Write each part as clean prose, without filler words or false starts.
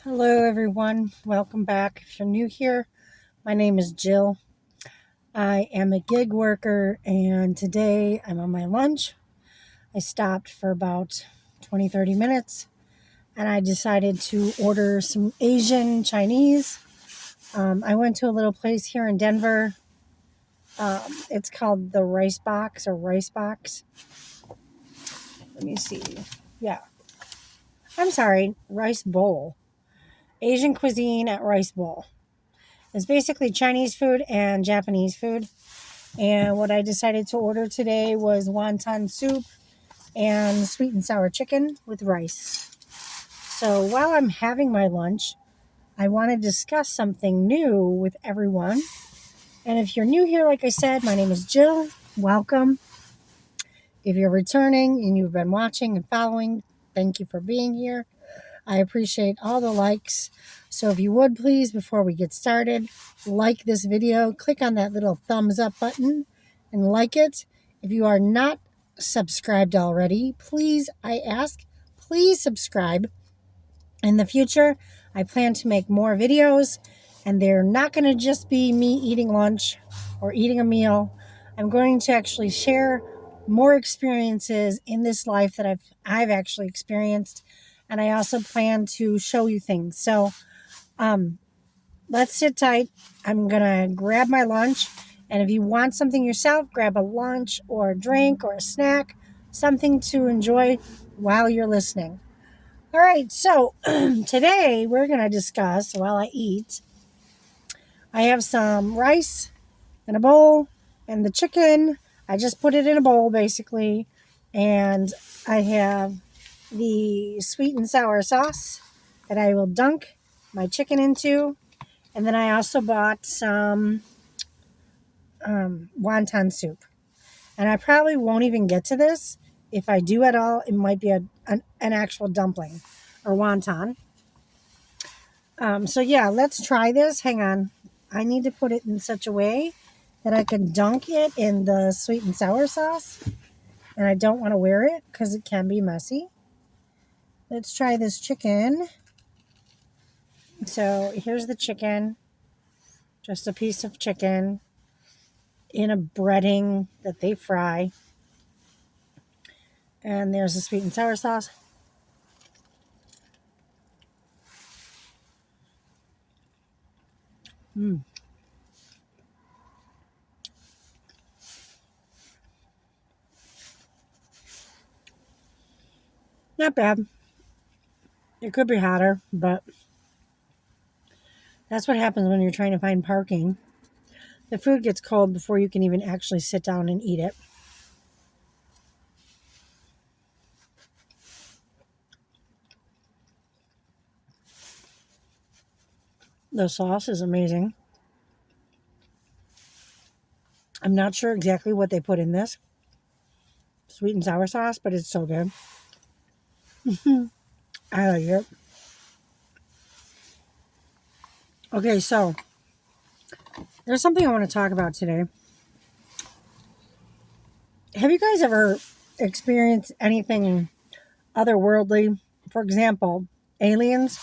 Hello, everyone. Welcome back. If you're new here, my name is Jill. I am a gig worker, and today I'm on my lunch. I stopped for about 20, 30 minutes, and I decided to order some Asian Chinese. I went to a little place here in Denver. It's called the Rice Box or Rice Box. Let me see. Yeah. I'm sorry, Rice Bowl. Asian cuisine at Rice Bowl. It's basically Chinese food and Japanese food. And what I decided to order today was wonton soup and sweet and sour chicken with rice. So while I'm having my lunch, I want to discuss something new with everyone. And if you're new here, like I said, my name is Jill. Welcome. If you're returning and you've been watching and following, thank you for being here. I appreciate all the likes. So if you would please, before we get started, like this video, click on that little thumbs up button and like it. If you are not subscribed already, please, I ask, please subscribe. In the future, I plan to make more videos, and they're not going to just be me eating lunch or eating a meal. I'm going to actually share more experiences in this life that I've actually experienced, and I also plan to show you things. So, let's sit tight. I'm gonna grab my lunch, and if you want something yourself, grab a lunch or a drink or a snack, something to enjoy while you're listening. All right, so today we're gonna discuss while I eat. I have some rice in a bowl, and the chicken. I just put it in a bowl basically, and I have the sweet and sour sauce that I will dunk my chicken into. And then I also bought some wonton soup. And I probably won't even get to this. If I do at all, it might be an actual dumpling or wonton. So yeah, let's try this. Hang on. I need to put it in such a way that I can dunk it in the sweet and sour sauce. And I don't want to wear it because it can be messy. Let's try this chicken. So here's the chicken. Just a piece of chicken in a breading that they fry. And there's the sweet and sour sauce. Mm. Not bad. It could be hotter, but that's what happens when you're trying to find parking. The food gets cold before you can even actually sit down and eat it. The sauce is amazing. I'm not sure exactly what they put in this sweet and sour sauce, but it's so good. I like it. Okay, so there's something I want to talk about today. Have you guys ever experienced anything otherworldly? For example, aliens.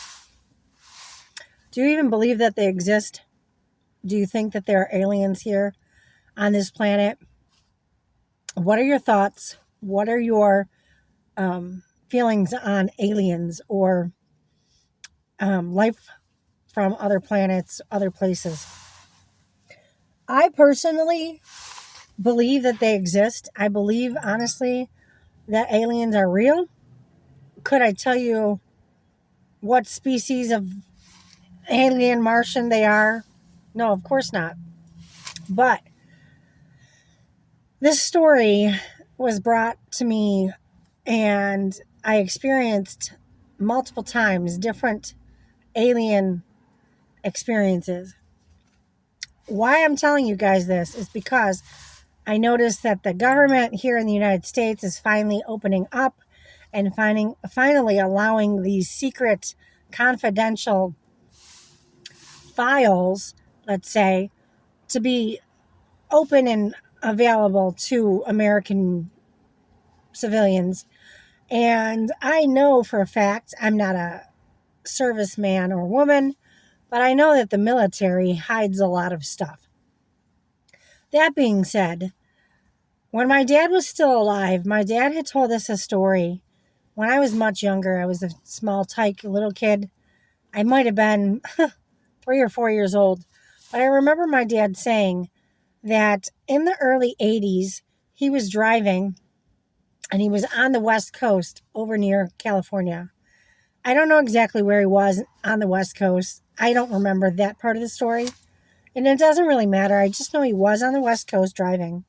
Do you even believe that they exist? Do you think that there are aliens here on this planet? What are your thoughts? What are your feelings on aliens or life from other planets, other places? I personally believe that they exist. I believe, honestly, that aliens are real. Could I tell you what species of alien Martian they are? No, of course not. But this story was brought to me, and I experienced multiple times different alien experiences. Why I'm telling you guys this is because I noticed that the government here in the United States is finally opening up and finally allowing these secret, confidential files, let's say, to be open and available to American civilians. And I know for a fact, I'm not a serviceman or woman, but I know that the military hides a lot of stuff. That being said, when my dad was still alive, my dad had told us a story. When I was much younger, I was a small tyke little kid. I might have been 3 or 4 years old. But I remember my dad saying that in the early 80s, he was driving and he was on the West Coast over near California. I don't know exactly where he was on the West Coast. I don't remember that part of the story. And it doesn't really matter. I just know he was on the West Coast driving.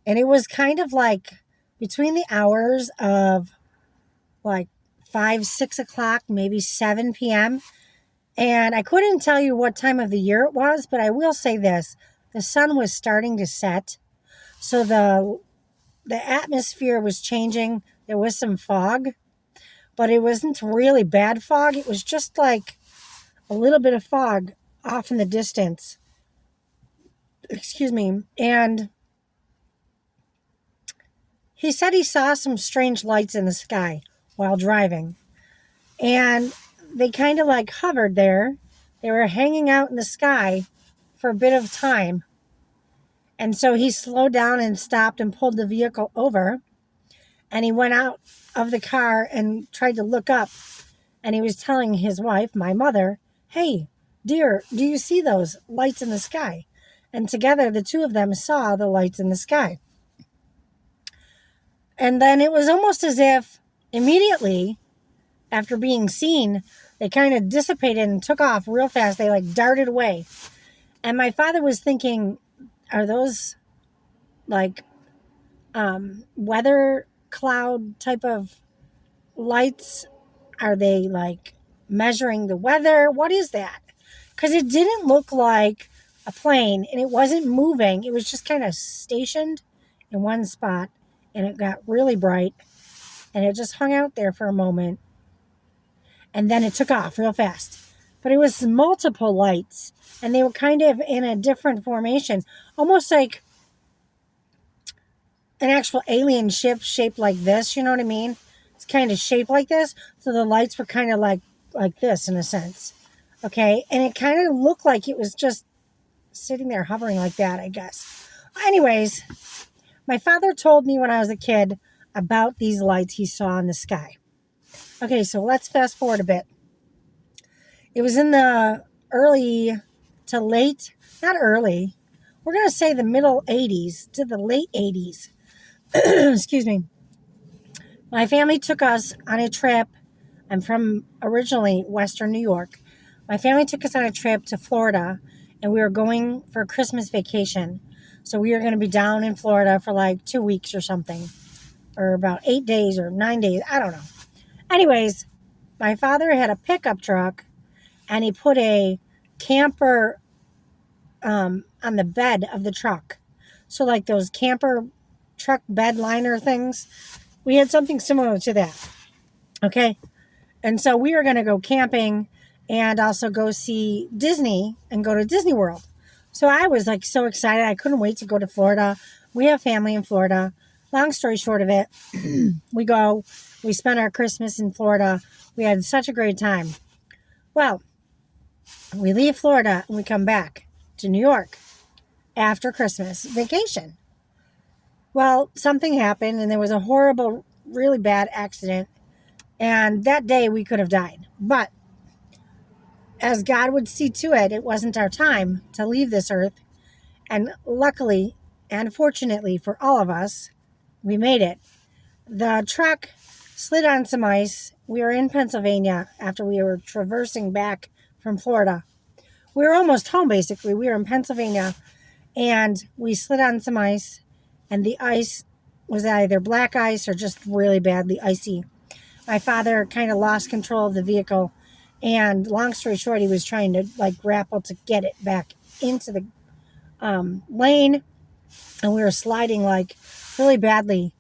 And it was kind of like between the hours of like 5, 6 o'clock, maybe 7 p.m. And I couldn't tell you what time of the year it was, but I will say this. The sun was starting to set. So the atmosphere was changing. There was some fog, but it wasn't really bad fog. It was just like a little bit of fog off in the distance. Excuse me. And he said he saw some strange lights in the sky while driving. And they kind of like hovered there. They were hanging out in the sky for a bit of time. And so he slowed down and stopped and pulled the vehicle over. And he went out of the car and tried to look up. And he was telling his wife, my mother, "Hey, dear, do you see those lights in the sky?" And together, the two of them saw the lights in the sky. And then it was almost as if immediately after being seen, they kind of dissipated and took off real fast. They like darted away. And my father was thinking, are those like weather cloud type of lights? Are they like measuring the weather? What is that? Because it didn't look like a plane and it wasn't moving. It was just kind of stationed in one spot and it got really bright and it just hung out there for a moment and then it took off real fast. But it was multiple lights and they were kind of in a different formation, almost like an actual alien ship shaped like this. You know what I mean? It's kind of shaped like this. So the lights were kind of like this in a sense. Okay. And it kind of looked like it was just sitting there hovering like that, I guess. Anyways, my father told me when I was a kid about these lights he saw in the sky. Okay, so let's fast forward a bit. It was in the early to late, not early, we're going to say the middle 80s to the late 80s. Excuse me. My family took us on a trip. I'm from originally Western New York. My family took us on a trip to Florida, and we were going for a Christmas vacation. So we were going to be down in Florida for like 2 weeks or something, or about 8 days or 9 days. I don't know. Anyways, my father had a pickup truck, and he put a camper on the bed of the truck. So like those camper truck bed liner things, we had something similar to that. Okay. And so we were going to go camping and also go see Disney and go to Disney World. So I was like so excited. I couldn't wait to go to Florida. We have family in Florida. Long story short of it, we spent our Christmas in Florida. We had such a great time. Well, we leave Florida and we come back to New York after Christmas vacation. Well, something happened and there was a horrible, really bad accident. And that day we could have died. But as God would see to it, it wasn't our time to leave this earth. And luckily and fortunately for all of us, we made it. The truck slid on some ice. We were in Pennsylvania after we were traversing back from Florida. We were almost home, basically. We were in Pennsylvania, and we slid on some ice, and the ice was either black ice or just really badly icy. My father kind of lost control of the vehicle, and long story short, he was trying to like grapple to get it back into the lane, and we were sliding like really badly,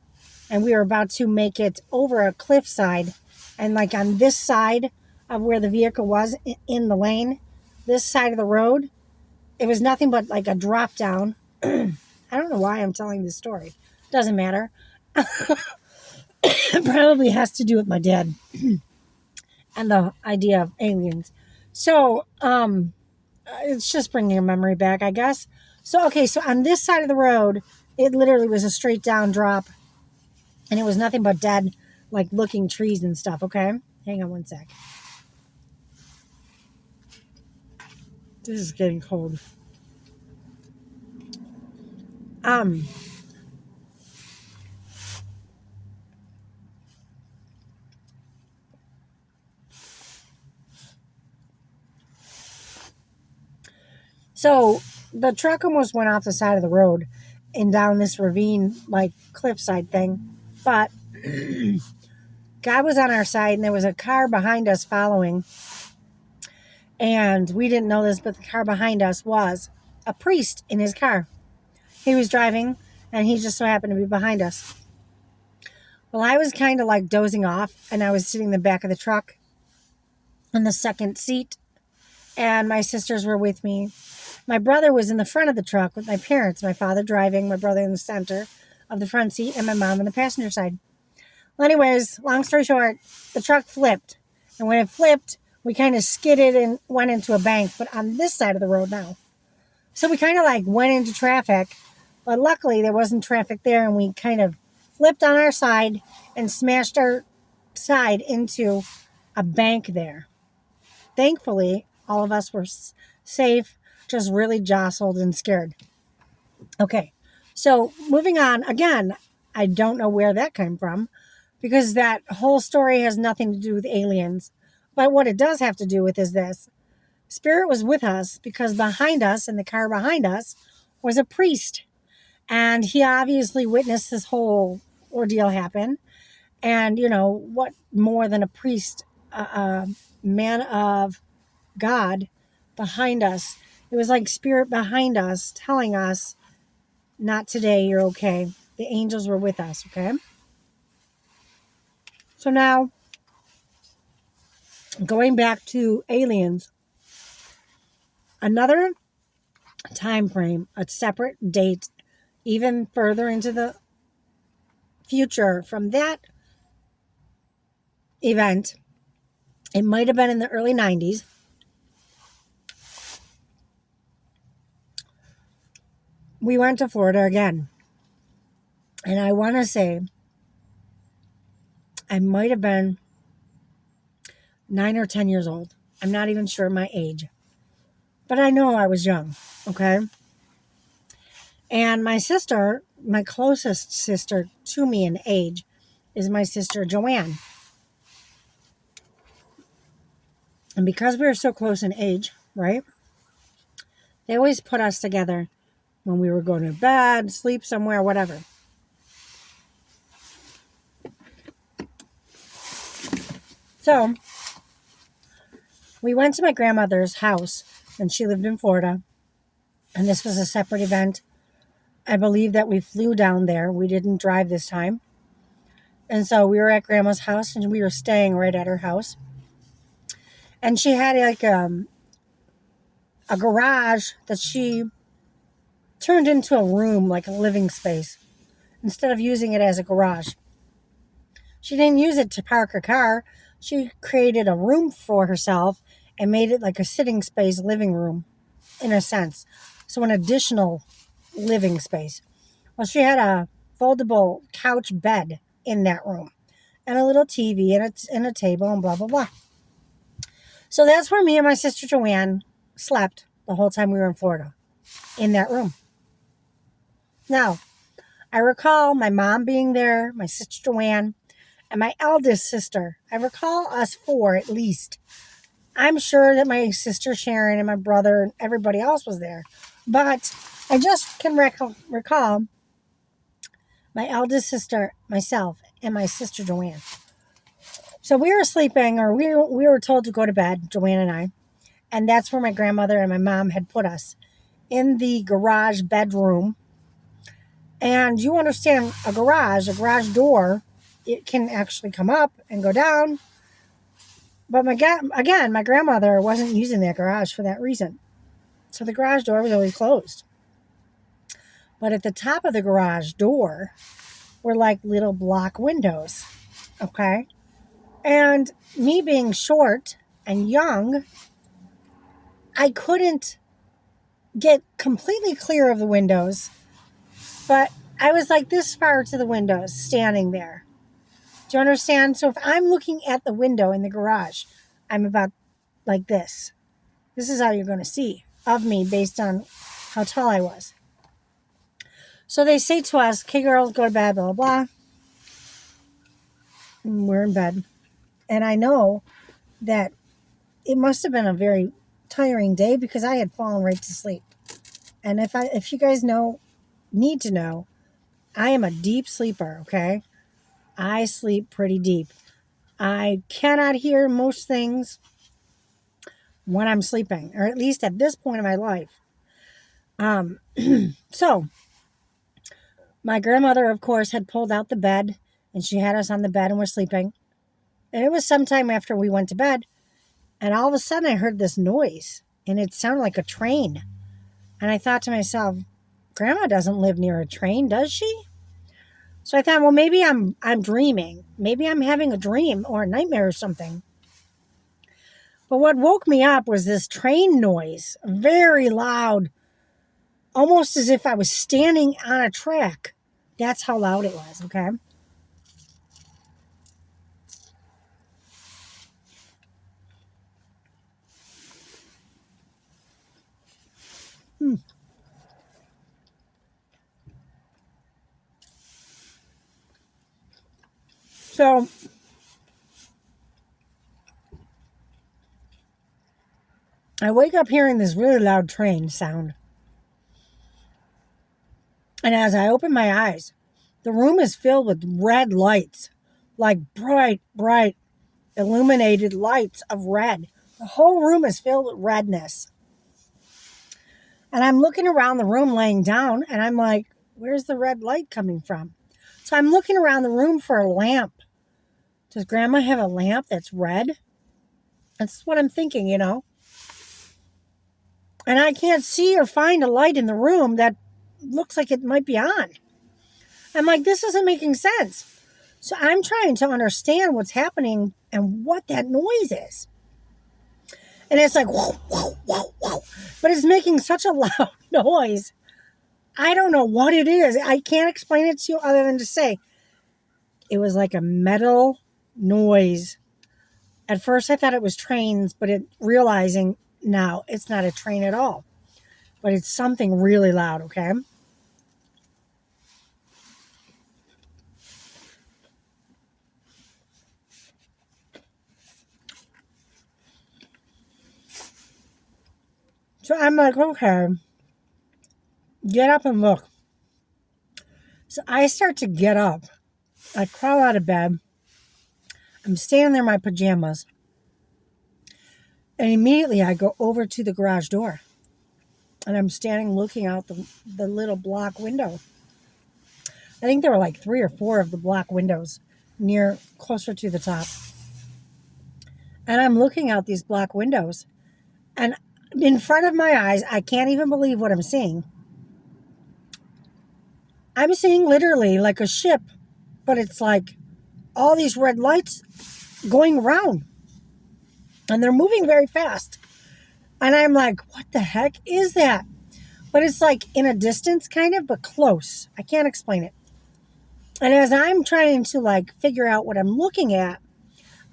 and we were about to make it over a cliffside, and like on this side of where the vehicle was in the lane, this side of the road, it was nothing but like a drop down. I don't know why I'm telling this story. Doesn't matter. It probably has to do with my dad. and the idea of aliens. So, it's just bringing a memory back, I guess. So, okay, so on this side of the road, it literally was a straight down drop, and it was nothing but dead, like looking trees and stuff. Okay, hang on one sec. This is getting cold. Um, so the truck almost went off the side of the road and down this ravine, like cliffside thing. But God was on our side, and there was a car behind us following. And we didn't know this, but the car behind us was a priest in his car. He was driving, and he just so happened to be behind us. Well, I was kind of like dozing off, and I was sitting in the back of the truck in the second seat, and my sisters were with me. My brother was in the front of the truck with my parents, my father driving, my brother in the center of the front seat, and my mom on the passenger side. Well, anyways, long story short, the truck flipped. And when it flipped, we kind of skidded and went into a bank, but on this side of the road now. So we kind of like went into traffic, but luckily there wasn't traffic there, and we kind of flipped on our side and smashed our side into a bank there. Thankfully, all of us were safe, just really jostled and scared. Okay, so moving on, again, I don't know where that came from because that whole story has nothing to do with aliens. But what it does have to do with is this. Spirit was with us because behind us, in the car behind us, was a priest. And he obviously witnessed this whole ordeal happen. And, you know, what more than a priest, a man of God behind us? It was like spirit behind us telling us, not today, you're okay. The angels were with us, okay? So now, going back to aliens, another time frame, a separate date, even further into the future from that event. It might have been in the early 90s. We went to Florida again. And I want to say I might have been 9 or 10 years old. I'm not even sure my age. But I know I was young, okay? And my sister, my closest sister to me in age, is my sister Joanne. And because we were so close in age, right? They always put us together when we were going to bed, sleep somewhere, whatever. So we went to my grandmother's house, and she lived in Florida. And this was a separate event. I believe that we flew down there. We didn't drive this time. And so we were at Grandma's house, and we were staying right at her house. And she had like a garage that she turned into a room, like a living space, instead of using it as a garage. She didn't use it to park her car. She created a room for herself and made it like a sitting space, living room, in a sense. So an additional living space. Well, she had a foldable couch bed in that room and a little TV and a table and blah, blah, blah. So that's where me and my sister Joanne slept the whole time we were in Florida, in that room. Now, I recall my mom being there, my sister Joanne, and my eldest sister. I recall us four at least. I'm sure that my sister Sharon and my brother and everybody else was there. But I just can recall my eldest sister, myself, and my sister Joanne. So we were sleeping, or we were told to go to bed, Joanne and I. And that's where my grandmother and my mom had put us, in the garage bedroom. And you understand, a garage door, it can actually come up and go down. But my grandmother wasn't using that garage for that reason. So the garage door was always closed. But at the top of the garage door were like little block windows. Okay? And me being short and young, I couldn't get completely clear of the windows, but I was like this far to the windows standing there. Do you understand? So if I'm looking at the window in the garage, I'm about like this. This is how you're going to see of me based on how tall I was. So they say to us, okay, girls, go to bed, blah, blah, blah. And we're in bed. And I know that it must have been a very tiring day because I had fallen right to sleep. And if you guys need to know, I am a deep sleeper, okay? I sleep pretty deep. I cannot hear most things when I'm sleeping, or at least at this point in my life. So my grandmother, of course, had pulled out the bed, and she had us on the bed and we're sleeping. And it was sometime after we went to bed, and all of a sudden I heard this noise, and it sounded like a train. And I thought to myself, Grandma doesn't live near a train, does she? So I thought, well, maybe I'm dreaming. Maybe I'm having a dream or a nightmare or something. But what woke me up was this train noise, very loud, almost as if I was standing on a track. That's how loud it was, okay? So I wake up hearing this really loud train sound. And as I open my eyes, the room is filled with red lights, like bright, bright, illuminated lights of red. The whole room is filled with redness. And I'm looking around the room laying down, and I'm like, where's the red light coming from? So I'm looking around the room for a lamp. Does Grandma have a lamp that's red? That's what I'm thinking, And I can't see or find a light in the room that looks like it might be on. I'm like, this isn't making sense. So I'm trying to understand what's happening and what that noise is. And it's like, whoa, whoa, whoa, whoa. But it's making such a loud noise. I don't know what it is. I can't explain it to you other than to say it was like a metal noise. At first I thought it was trains, but realizing now it's not a train at all. But it's something really loud, okay? So I'm like, okay, get up and look. So I start to get up. I crawl out of bed. I'm standing there in my pajamas. And immediately I go over to the garage door. And I'm standing looking out the little block window. I think there were like 3 or 4 of the block windows closer to the top. And I'm looking out these block windows. And in front of my eyes, I can't even believe what I'm seeing. I'm seeing literally like a ship, but it's like all these red lights going around. And they're moving very fast. And I'm like, what the heck is that? But it's like in a distance kind of, but close. I can't explain it. And as I'm trying to like figure out what I'm looking at,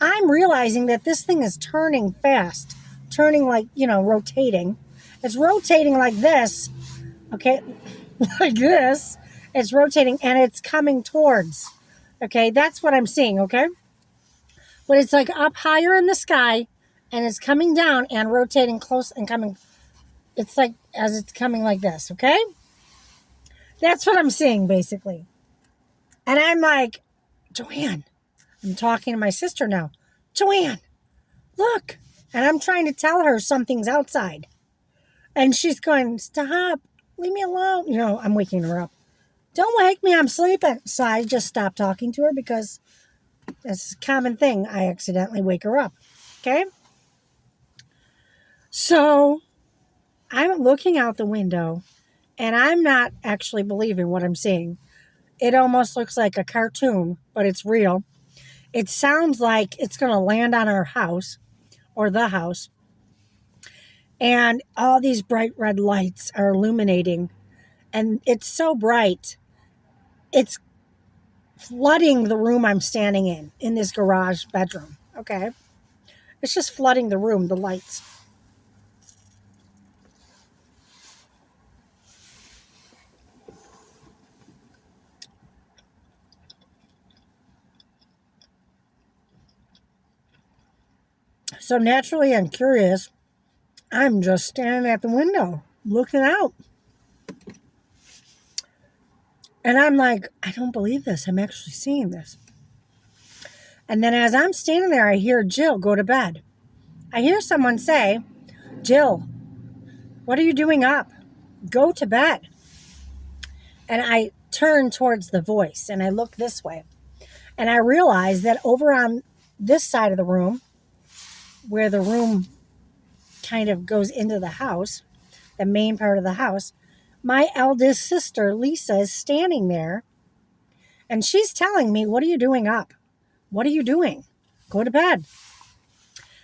I'm realizing that this thing is turning fast. Turning like, rotating. It's rotating like this. Okay? Like this. It's rotating and it's coming towards. Okay? That's what I'm seeing, okay? But it's like up higher in the sky and it's coming down and rotating close and coming. It's like as it's coming like this, okay? That's what I'm seeing, basically. And I'm like, Joanne, I'm talking to my sister now. Joanne, look. And I'm trying to tell her something's outside. And she's going, stop, leave me alone. I'm waking her up. Don't wake me, I'm sleeping. So I just stopped talking to her because it's a common thing. I accidentally wake her up, okay? So I'm looking out the window, and I'm not actually believing what I'm seeing. It almost looks like a cartoon, but it's real. It sounds like it's going to land on our house or the house. And all these bright red lights are illuminating. And it's so bright. It's flooding the room I'm standing in this garage bedroom. Okay. It's just flooding the room, the lights. So naturally, I'm curious. I'm just standing at the window looking out. And I'm like, I don't believe this. I'm actually seeing this. And then as I'm standing there, I hear Jill go to bed. I hear someone say, Jill, what are you doing up? Go to bed. And I turn towards the voice and I look this way. And I realize that over on this side of the room, where the room kind of goes into the house, the main part of the house, my eldest sister, Lisa, is standing there. And she's telling me, what are you doing up? What are you doing? Go to bed.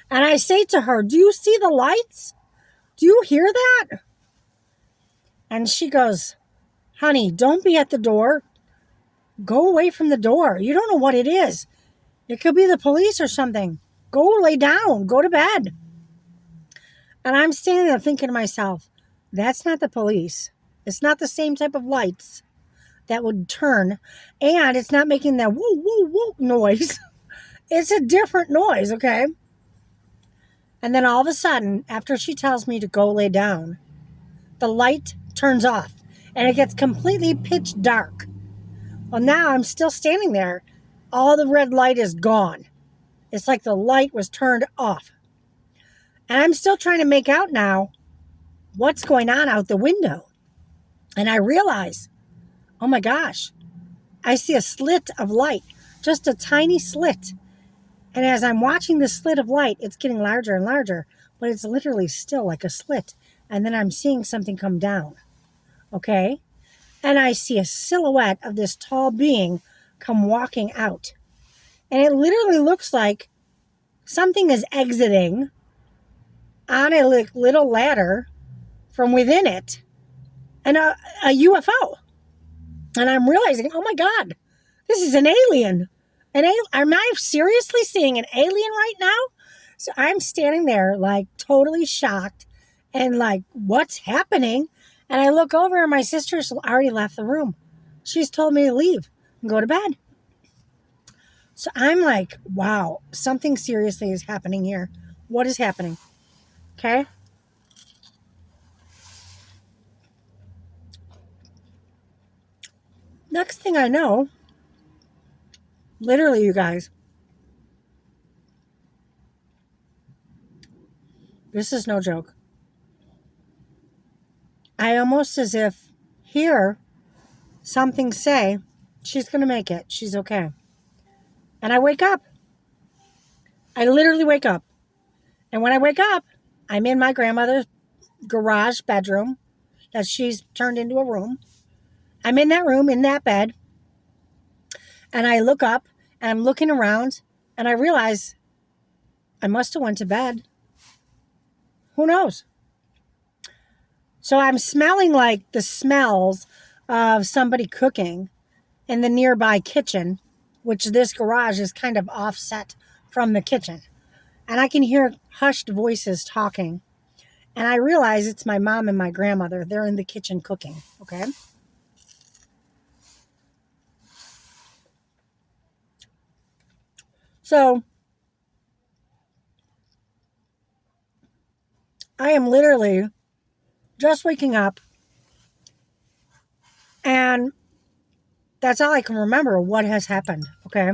And I say to her, do you see the lights? Do you hear that? And she goes, honey, don't be at the door. Go away from the door. You don't know what it is. It could be the police or something. Go lay down. Go to bed. And I'm standing there thinking to myself, that's not the police. It's not the same type of lights that would turn. And it's not making that woo, woo, woo noise. It's a different noise, okay? And then all of a sudden, after she tells me to go lay down, the light turns off and it gets completely pitch dark. Well, now I'm still standing there. All the red light is gone. It's like the light was turned off. And I'm still trying to make out now what's going on out the window. And I realize, oh my gosh, I see a slit of light, just a tiny slit. And as I'm watching this slit of light, it's getting larger and larger, but it's literally still like a slit. And then I'm seeing something come down. Okay? And I see a silhouette of this tall being come walking out. And it literally looks like something is exiting on a little ladder from within it, and a UFO. And I'm realizing, oh my God, this is an alien. Am I seriously seeing an alien right now? So I'm standing there like totally shocked and like, what's happening? And I look over and my sister's already left the room. She's told me to leave and go to bed. So I'm like, wow, something seriously is happening here. What is happening? Okay. Next thing I know, literally, you guys, this is no joke. I almost as if hear something say, she's going to make it. She's okay. And I wake up. I literally wake up. And when I wake up, I'm in my grandmother's garage bedroom that she's turned into a room. I'm in that room, in that bed. And I look up and I'm looking around and I realize I must have went to bed. Who knows? So I'm smelling like the smells of somebody cooking in the nearby kitchen, which this garage is kind of offset from the kitchen. And I can hear hushed voices talking. And I realize it's my mom and my grandmother. They're in the kitchen cooking, okay? So I am literally just waking up, and that's all I can remember what has happened, okay?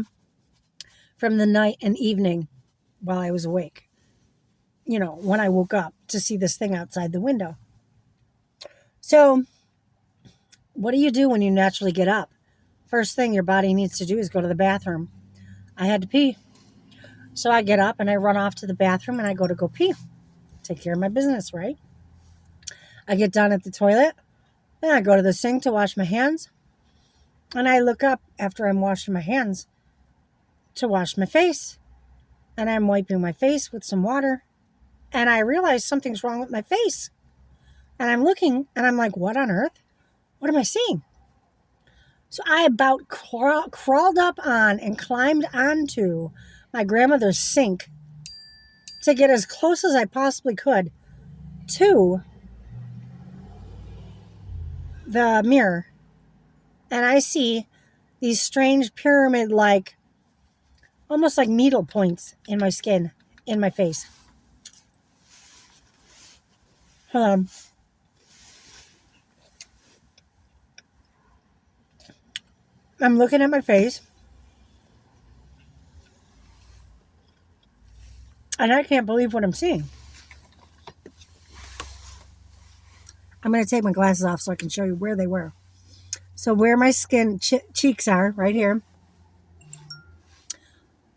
From the night and evening while I was awake. You know, when I woke up to see this thing outside the window. So, what do you do when you naturally get up? First thing your body needs to do is go to the bathroom. I had to pee. So I get up and I run off to the bathroom and I go pee. Take care of my business, right? I get down at the toilet and I go to the sink to wash my hands. And I look up after I'm washing my hands to wash my face, and I'm wiping my face with some water, and I realize something's wrong with my face. And I'm looking, and I'm like, what on earth? What am I seeing? So I about crawled up on and climbed onto my grandmother's sink to get as close as I possibly could to the mirror. And I see these strange pyramid-like, almost like needle points in my skin, in my face. Hold on. I'm looking at my face, and I can't believe what I'm seeing. I'm going to take my glasses off so I can show you where they were. So where my skin cheeks are, right here,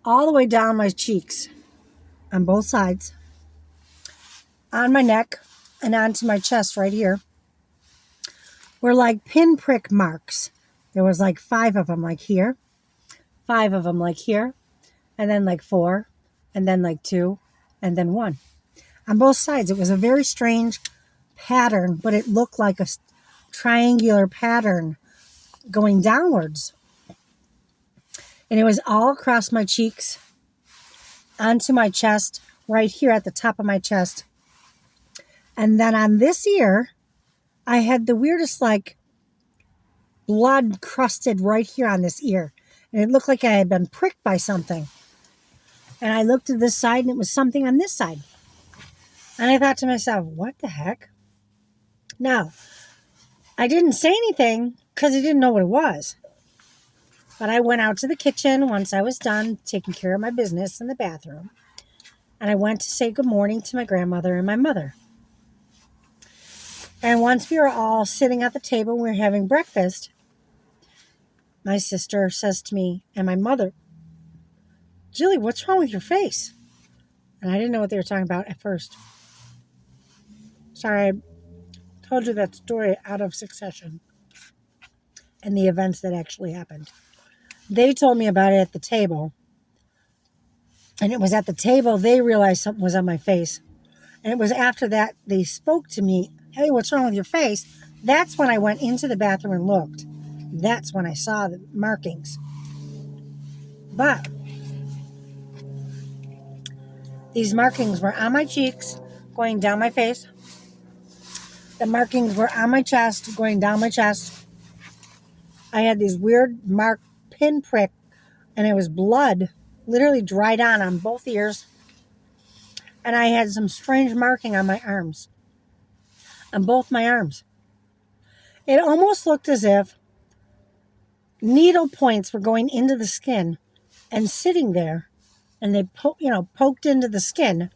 all the way down my cheeks, on both sides, on my neck, and onto my chest right here, were like pinprick marks. There was like 5 of them like here, 5 of them like here, and then like 4, and then like 2, and then 1. On both sides, it was a very strange pattern, but it looked like a triangular pattern going downwards. And it was all across my cheeks, onto my chest, right here at the top of my chest. And then on this ear, I had the weirdest, like, blood crusted right here on this ear. And it looked like I had been pricked by something. And I looked to this side, and it was something on this side. And I thought to myself, what the heck? Now, I didn't say anything because I didn't know what it was. But I went out to the kitchen once I was done taking care of my business in the bathroom. And I went to say good morning to my grandmother and my mother. And once we were all sitting at the table, we were having breakfast, my sister says to me and my mother, Jilly, what's wrong with your face? And I didn't know what they were talking about at first. Sorry, I told you that story out of succession and the events that actually happened. They told me about it at the table. And it was at the table they realized something was on my face. And it was after that they spoke to me, hey, what's wrong with your face? That's when I went into the bathroom and looked. That's when I saw the markings. But these markings were on my cheeks, going down my face. The markings were on my chest, going down my chest. I had these weird mark pinprick, and it was blood, literally dried on both ears. And I had some strange marking on my arms, on both my arms. It almost looked as if needle points were going into the skin and sitting there, and they poked into the skin.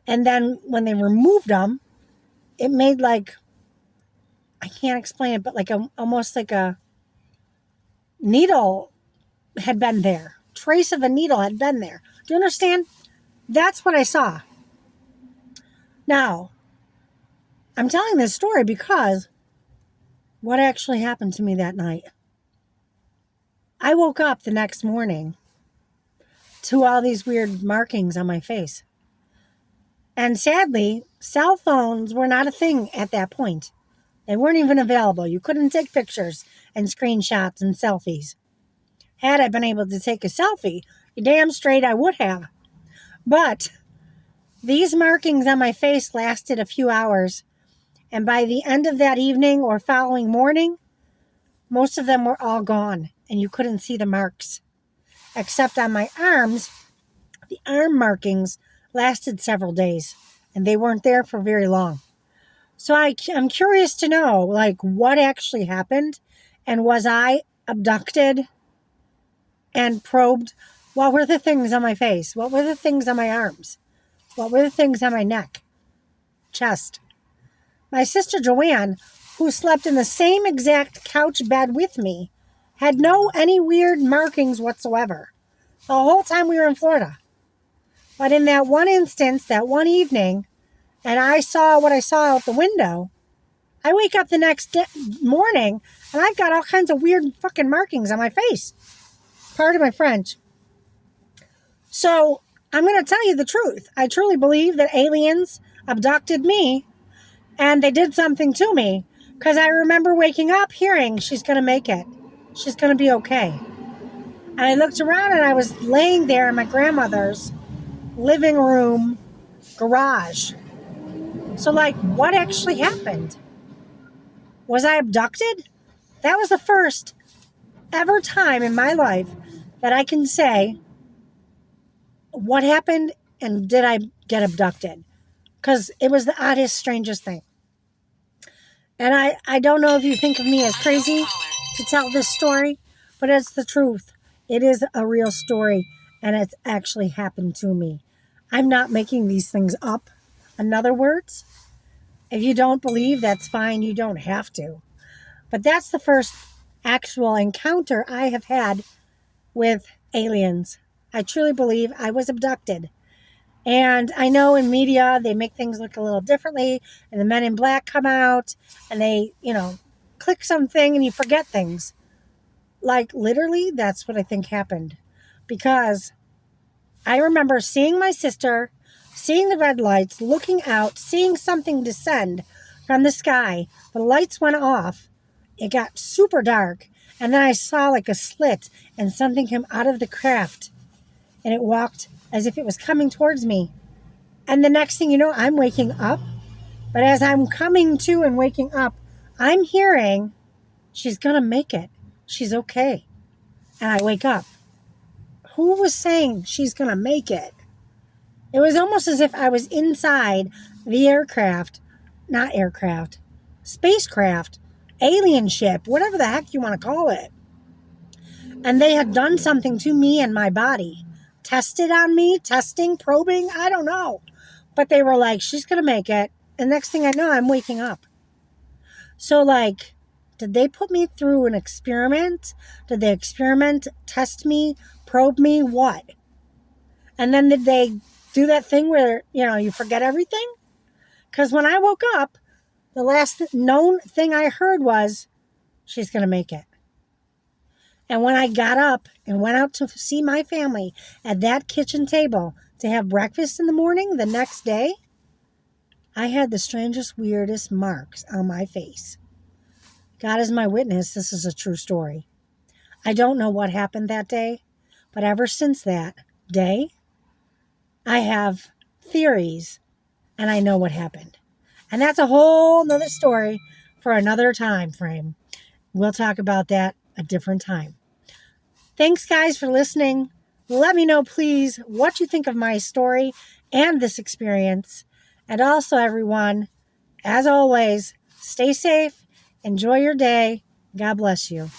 And then when they removed them, it made like, I can't explain it, but like almost like a needle had been there. Trace of a needle had been there. Do you understand? That's what I saw. Now, I'm telling this story because what actually happened to me that night. I woke up the next morning to all these weird markings on my face. And sadly, cell phones were not a thing at that point. They weren't even available. You couldn't take pictures and screenshots and selfies. Had I been able to take a selfie, you damn straight I would have. But these markings on my face lasted a few hours. And by the end of that evening or following morning, most of them were all gone. And you couldn't see the marks. Except on my arms, the arm markings lasted several days. And they weren't there for very long. So I'm curious to know, like, what actually happened? And was I abducted and probed? What were the things on my face? What were the things on my arms? What were the things on my neck? Chest. My sister Joanne, who slept in the same exact couch bed with me, had any weird markings whatsoever the whole time we were in Florida. But in that one instance, that one evening, and I saw what I saw out the window, I wake up the next morning, and I've got all kinds of weird fucking markings on my face. Pardon my French. So I'm going to tell you the truth. I truly believe that aliens abducted me and they did something to me because I remember waking up hearing she's going to make it. She's going to be okay. And I looked around and I was laying there in my grandmother's living room garage. So, like, what actually happened? Was I abducted? That was the first ever time in my life that I can say what happened and did I get abducted? Because it was the oddest, strangest thing. And I don't know if you think of me as crazy to tell this story, but it's the truth. It is a real story, and it's actually happened to me. I'm not making these things up. In other words, if you don't believe, that's fine. You don't have to. But that's the first actual encounter I have had with aliens. I truly believe I was abducted. And I know in media, they make things look a little differently, and the men in black come out and they, click something and you forget things. Like, literally, that's what I think happened. Because I remember seeing my sister, seeing the red lights, looking out, seeing something descend from the sky. The lights went off. It got super dark. And then I saw like a slit and something came out of the craft. And it walked as if it was coming towards me. And the next thing you know, I'm waking up. But as I'm coming to and waking up, I'm hearing, she's going to make it. She's okay. And I wake up. Who was saying she's going to make it? It was almost as if I was inside the spacecraft, alien ship, whatever the heck you want to call it. And they had done something to me and my body. Tested on me, probing, I don't know. But they were like, she's going to make it. And next thing I know, I'm waking up. So, like, did they put me through an experiment? Did the experiment test me, probe me, what? And then did they do that thing where, you forget everything? Because when I woke up, the last known thing I heard was, she's going to make it. And when I got up and went out to see my family at that kitchen table to have breakfast in the morning the next day, I had the strangest, weirdest marks on my face. God is my witness, this is a true story. I don't know what happened that day, but ever since that day, I have theories and I know what happened. And that's a whole nother story for another time frame. We'll talk about that a different time. Thanks, guys, for listening. Let me know, please, what you think of my story and this experience. And also, everyone, as always, stay safe, enjoy your day. God bless you.